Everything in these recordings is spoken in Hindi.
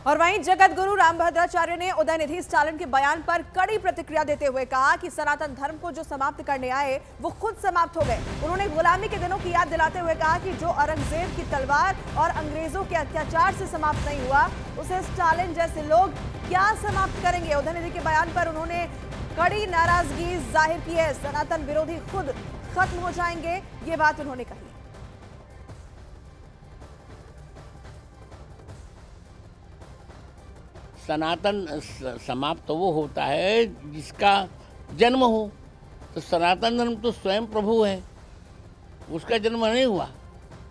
और वहीं जगत गुरु रामभद्राचार्य ने उदयनिधि स्टालिन के बयान पर कड़ी प्रतिक्रिया देते हुए कहा कि सनातन धर्म को जो समाप्त करने आए वो खुद समाप्त हो गए। उन्होंने गुलामी के दिनों की याद दिलाते हुए कहा कि जो औरंगजेब की तलवार और अंग्रेजों के अत्याचार से समाप्त नहीं हुआ उसे स्टालिन जैसे लोग क्या समाप्त करेंगे। उदयनिधि के बयान पर उन्होंने कड़ी नाराजगी जाहिर की है। सनातन विरोधी खुद खत्म हो जाएंगे, ये बात उन्होंने कही। सनातन समाप्त तो वो होता है जिसका जन्म हो, तो सनातन धर्म तो स्वयं प्रभु है, उसका जन्म नहीं हुआ,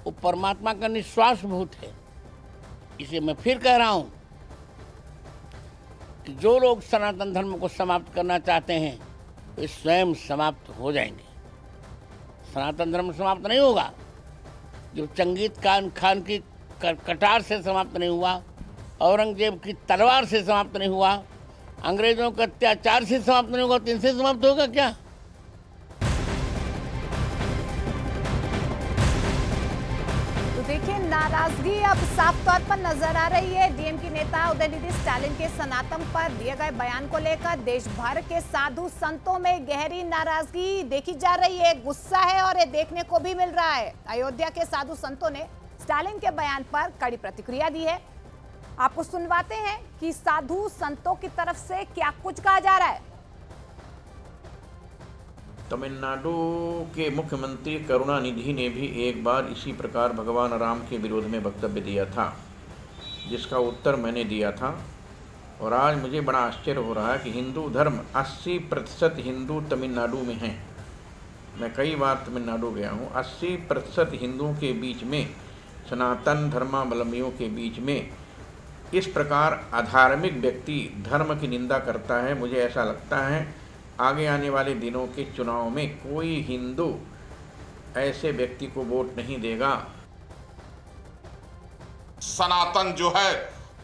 वो परमात्मा का निश्वास भूत है। इसे मैं फिर कह रहा हूँ कि जो लोग सनातन धर्म को समाप्त करना चाहते हैं वे स्वयं समाप्त हो जाएंगे। सनातन धर्म समाप्त नहीं होगा, जो चंगेज खान की कटार से समाप्त नहीं हुआ, औरंगजेब की तलवार से समाप्त नहीं हुआ, अंग्रेजों के अत्याचार से समाप्त नहीं होगा, तो इनसे समाप्त होगा क्या? तो देखिए, नाराजगी अब साफ तौर पर नजर आ रही है। डीएमके नेता उदयनिधि स्टालिन के सनातन पर दिए गए बयान को लेकर देश भर के साधु संतों में गहरी नाराजगी देखी जा रही है, गुस्सा है और ये देखने को भी मिल रहा है। अयोध्या के साधु संतों ने स्टालिन के बयान पर कड़ी प्रतिक्रिया दी है। आपको सुनवाते हैं कि साधु संतों की तरफ से क्या कुछ कहा जा रहा है। तमिलनाडु के मुख्यमंत्री करुणानिधि ने भी एक बार इसी प्रकार भगवान राम के विरोध में वक्तव्य दिया था, जिसका उत्तर मैंने दिया था। और आज मुझे बड़ा आश्चर्य हो रहा है कि हिंदू धर्म 80% हिंदू तमिलनाडु में हैं। मैं कई बार तमिलनाडु गया हूँ। 80% हिंदुओं के बीच में, सनातन धर्मावलंबियों के बीच में इस प्रकार अधार्मिक व्यक्ति धर्म की निंदा करता है। मुझे ऐसा लगता है आगे आने वाले दिनों के चुनाव में कोई हिंदू ऐसे व्यक्ति को वोट नहीं देगा। सनातन जो है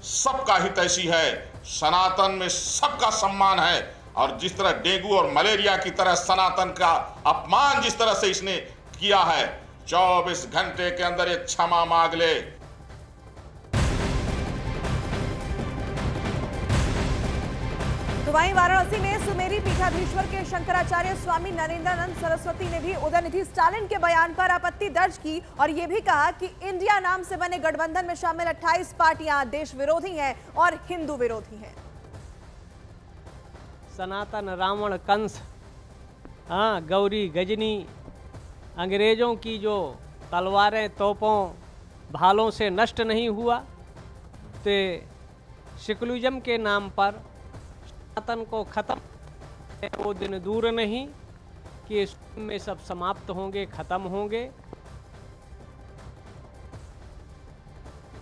सबका हितैषी है, सनातन में सबका सम्मान है। और जिस तरह डेंगू और मलेरिया की तरह सनातन का अपमान जिस तरह से इसने किया है, 24 घंटे के अंदर ये क्षमा मांग ले। तो वहीं वाराणसी में सुमेरी पीठाधीश्वर के शंकराचार्य स्वामी नरेंद्रानंद सरस्वती ने भी उदयनिधि स्टालिन के बयान पर आपत्ति दर्ज की और ये भी कहा कि इंडिया नाम से बने गठबंधन में शामिल 28 पार्टियां देश विरोधी हैं और हिंदू विरोधी हैं। सनातन रावण कंस, गौरी गजनी, अंग्रेजों की जो तलवारें तोपों भालों से नष्ट नहीं हुआ, तो सेकुलरिज्म के नाम पर सनातन को खत्म, वो दिन दूर नहीं कि इसमें सब समाप्त होंगे, खत्म होंगे।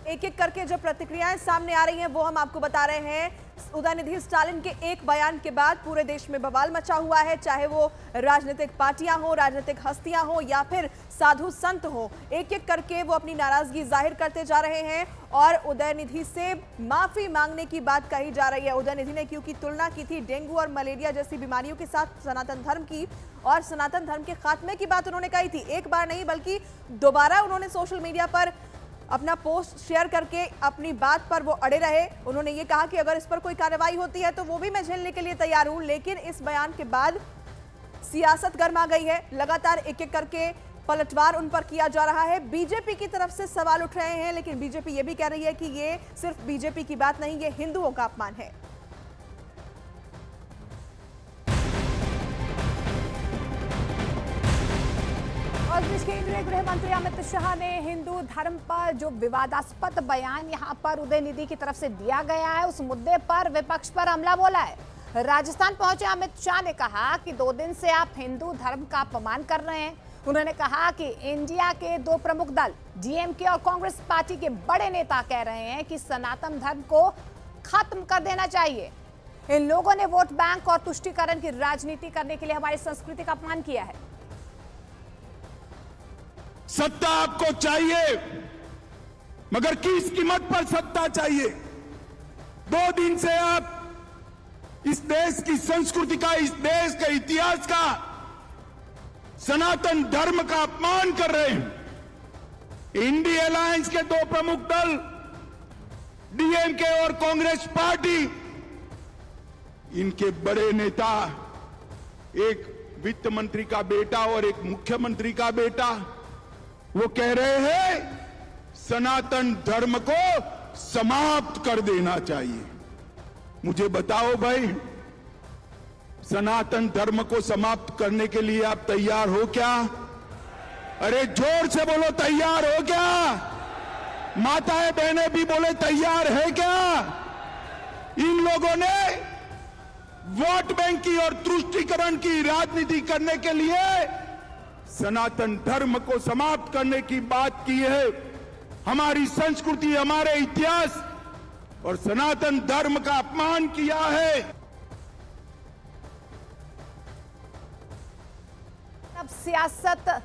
एक एक करके जो प्रतिक्रियाएं सामने आ रही हैं वो हम आपको बता रहे हैं। उदयनिधि स्टालिन के एक बयान के बाद पूरे देश में बवाल मचा हुआ है, चाहे वो राजनीतिक पार्टियां हो, राजनीतिक हस्तियां हो या फिर साधु संत हो। एक एक करके वो अपनी नाराजगी जाहिर करते जा रहे हैं और उदयनिधि से माफी मांगने की बात कही जा रही है। उदयनिधि ने क्योंकि तुलना की थी डेंगू और मलेरिया जैसी बीमारियों के साथ सनातन धर्म की, और सनातन धर्म के खात्मे की बात उन्होंने कही थी। एक बार नहीं बल्कि दोबारा उन्होंने सोशल मीडिया पर अपना पोस्ट शेयर करके अपनी बात पर वो अड़े रहे। उन्होंने ये कहा कि अगर इस पर कोई कार्रवाई होती है तो वो भी मैं झेलने के लिए तैयार हूं। लेकिन इस बयान के बाद सियासत गर्मा गई है, लगातार एक एक करके पलटवार उन पर किया जा रहा है। बीजेपी की तरफ से सवाल उठ रहे हैं, लेकिन बीजेपी ये भी कह रही है कि ये सिर्फ बीजेपी की बात नहीं, ये हिंदुओं का अपमान है। और केंद्रीय गृह मंत्री अमित शाह ने हिंदू धर्म पर जो विवादास्पद बयान यहां पर उदयनिधि की तरफ से दिया गया है, उस मुद्दे पर विपक्ष पर हमला बोला है। राजस्थान पहुंचे अमित शाह ने कहा कि 2 दिन से आप हिंदू धर्म का अपमान कर रहे हैं। उन्होंने कहा कि इंडिया के 2 प्रमुख दल डीएमके और कांग्रेस पार्टी के बड़े नेता कह रहे हैं कि सनातन धर्म को खत्म कर देना चाहिए। इन लोगों ने वोट बैंक और तुष्टीकरण की राजनीति करने के लिए हमारी संस्कृति का अपमान किया है। सत्ता आपको चाहिए, मगर किस कीमत पर सत्ता चाहिए? 2 दिन से आप इस देश की संस्कृति का, इस देश के इतिहास का, सनातन धर्म का अपमान कर रहे हैं। इंडिया अलायंस के 2 प्रमुख दल डीएमके और कांग्रेस पार्टी, इनके बड़े नेता, एक वित्त मंत्री का बेटा और एक मुख्यमंत्री का बेटा, वो कह रहे हैं सनातन धर्म को समाप्त कर देना चाहिए। मुझे बताओ भाई, सनातन धर्म को समाप्त करने के लिए आप तैयार हो क्या? अरे जोर से बोलो, तैयार हो क्या? माताएं बहनें भी बोले तैयार है क्या? इन लोगों ने वोट बैंक की और तुष्टीकरण की राजनीति करने के लिए सनातन धर्म को समाप्त करने की बात की है। हमारी संस्कृति, हमारे इतिहास और सनातन धर्म का अपमान किया है। अब सियासत,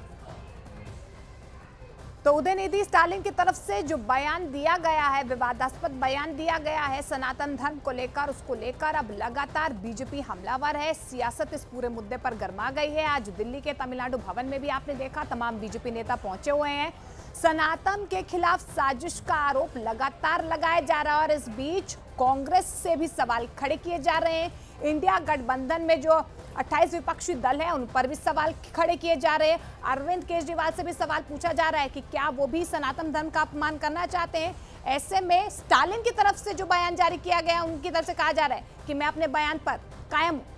तो उदयनिधि स्टालिन की तरफ से जो बयान दिया गया है, विवादास्पद बयान दिया गया है सनातन धर्म को लेकर, उसको लेकर अब लगातार बीजेपी हमलावर है। सियासत इस पूरे मुद्दे पर गर्मा गई है। आज दिल्ली के तमिलनाडु भवन में भी आपने देखा, तमाम बीजेपी नेता पहुंचे हुए हैं। सनातन के खिलाफ साजिश का आरोप लगातार लगाया जा रहा है और इस बीच कांग्रेस से भी सवाल खड़े किए जा रहे हैं। इंडिया गठबंधन में जो 28 विपक्षी दल है, उन पर भी सवाल खड़े किए जा रहे हैं। अरविंद केजरीवाल से भी सवाल पूछा जा रहा है कि क्या वो भी सनातन धर्म का अपमान करना चाहते हैं। ऐसे में स्टालिन की तरफ से जो बयान जारी किया गया, उनकी तरफ से कहा जा रहा है कि मैं अपने बयान पर कायम हूं।